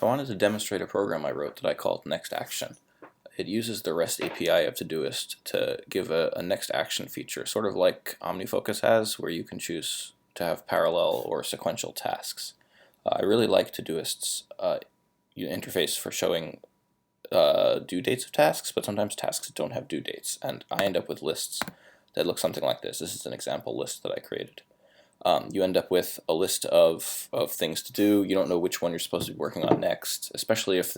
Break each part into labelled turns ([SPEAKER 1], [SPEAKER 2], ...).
[SPEAKER 1] I wanted to demonstrate a program I wrote that I called NextAction. It uses the REST API of Todoist to give a next action feature, sort of like OmniFocus has, where you can choose to have parallel or sequential tasks. I really like Todoist's interface for showing due dates of tasks, but sometimes tasks don't have due dates, and I end up with lists that look something like this. This is an example list that I created. You end up with a list of things to do. You don't know which one you're supposed to be working on next, especially if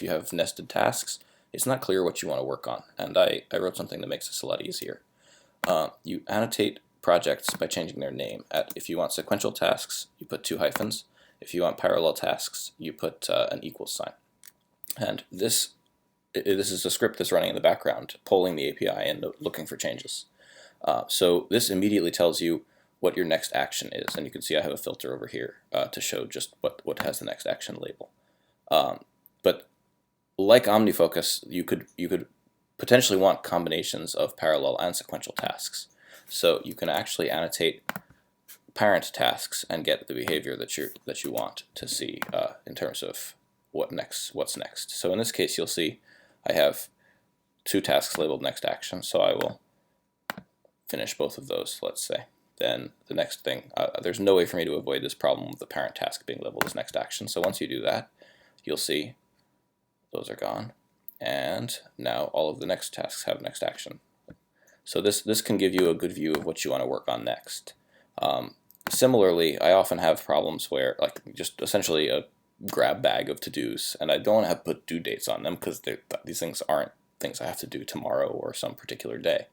[SPEAKER 1] you have nested tasks. It's not clear what you want to work on, and I wrote something that makes this a lot easier. You annotate projects by changing their name. If you want sequential tasks, you put 2 hyphens. If you want parallel tasks, you put an equal sign. And this is a script that's running in the background, polling the API and looking for changes. So this immediately tells you what your next action is, and you can see I have a filter over here to show just what has the next action label. But like OmniFocus, you could potentially want combinations of parallel and sequential tasks. So you can actually annotate parent tasks and get the behavior that you want to see in terms of what's next. So in this case, you'll see I have 2 tasks labeled next action, so I will finish both of those, let's say. Then the next thing, there's no way for me to avoid this problem of the parent task being labeled as next action. So once you do that, you'll see those are gone, and now all of the next tasks have next action. So this can give you a good view of what you want to work on next. Similarly, I often have problems where, like, just essentially a grab bag of to-dos, and I don't want to have put due dates on them because these things aren't things I have to do tomorrow or some particular day.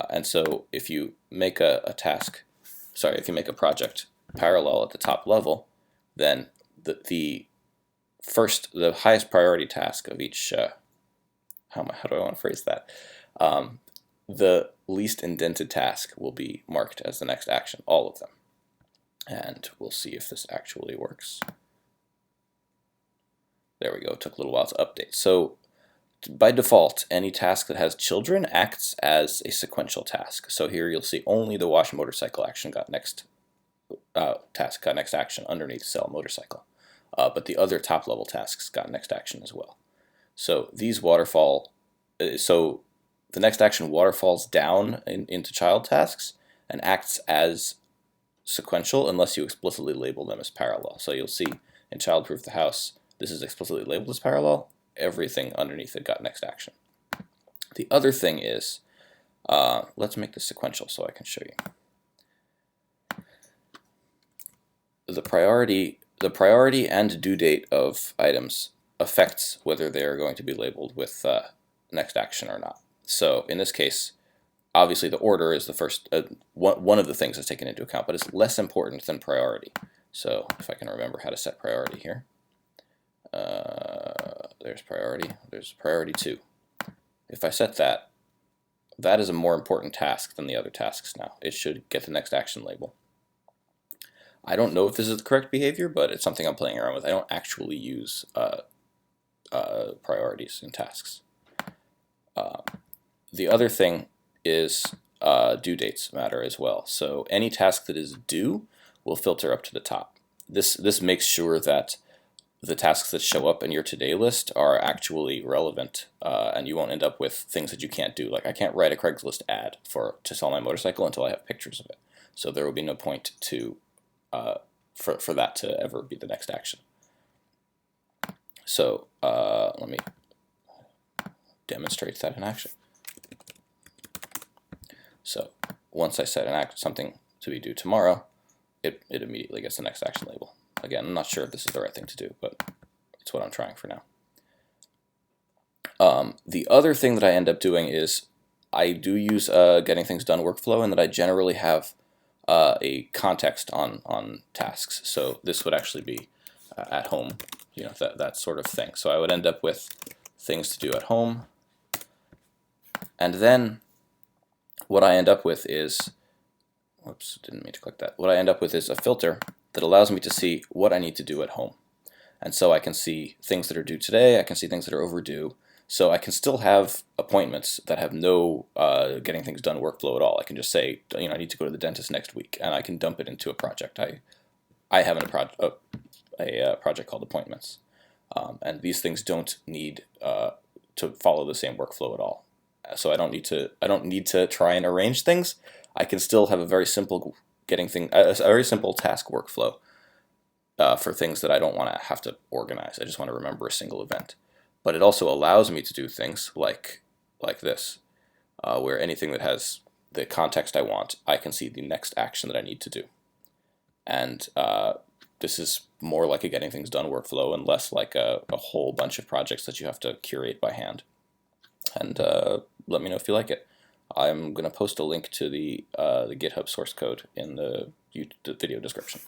[SPEAKER 1] And so if you make if you make a project parallel at the top level, then the highest priority task of each, how do I want to phrase that? The least indented task will be marked as the next action, all of them. And we'll see if this actually works. There we go, it took a little while to update. So by default, any task that has children acts as a sequential task. So here you'll see only the wash motorcycle action got next action underneath sell motorcycle. But the other top level tasks got next action as well. So these so the next action waterfalls down into child tasks and acts as sequential unless you explicitly label them as parallel. So you'll see in childproof the house, this is explicitly labeled as parallel. Everything underneath it got next action. The other thing is, let's make this sequential so I can show you. The priority and due date of items affects whether they're going to be labeled with next action or not. So in this case, obviously the order is the first, one of the things that's taken into account, but it's less important than priority. So if I can remember how to set priority here. There's priority 2. If I set that, that is a more important task than the other tasks now. It should get the next action label. I don't know if this is the correct behavior, but it's something I'm playing around with. I don't actually use priorities in tasks. The other thing is due dates matter as well. So any task that is due will filter up to the top. This makes sure that the tasks that show up in your today list are actually relevant, and you won't end up with things that you can't do. Like I can't write a Craigslist ad to sell my motorcycle until I have pictures of it. So there will be no point to for that to ever be the next action. So let me demonstrate that in action. So once I set something to be due tomorrow, it immediately gets the next action label. Again, I'm not sure if this is the right thing to do, but it's what I'm trying for now. The other thing that I end up doing is I do use getting things done workflow, and that I generally have a context on tasks. So this would actually be at home, that sort of thing. So I would end up with things to do at home, and then what I end up with is, whoops, didn't mean to click that. What I end up with is a filter that allows me to see what I need to do at home. And so I can see things that are due today, I can see things that are overdue, so I can still have appointments that have no getting things done workflow at all. I can just say, I need to go to the dentist next week, and I can dump it into a project. I have a project called appointments. And these things don't need to follow the same workflow at all. So I don't need to try and arrange things. I can still have a very simple a very simple task workflow for things that I don't want to have to organize. I just want to remember a single event. But it also allows me to do things like this, where anything that has the context I want, I can see the next action that I need to do. And this is more like a getting things done workflow and less like a whole bunch of projects that you have to curate by hand. And let me know if you like it. I'm going to post a link to the GitHub source code in the video description.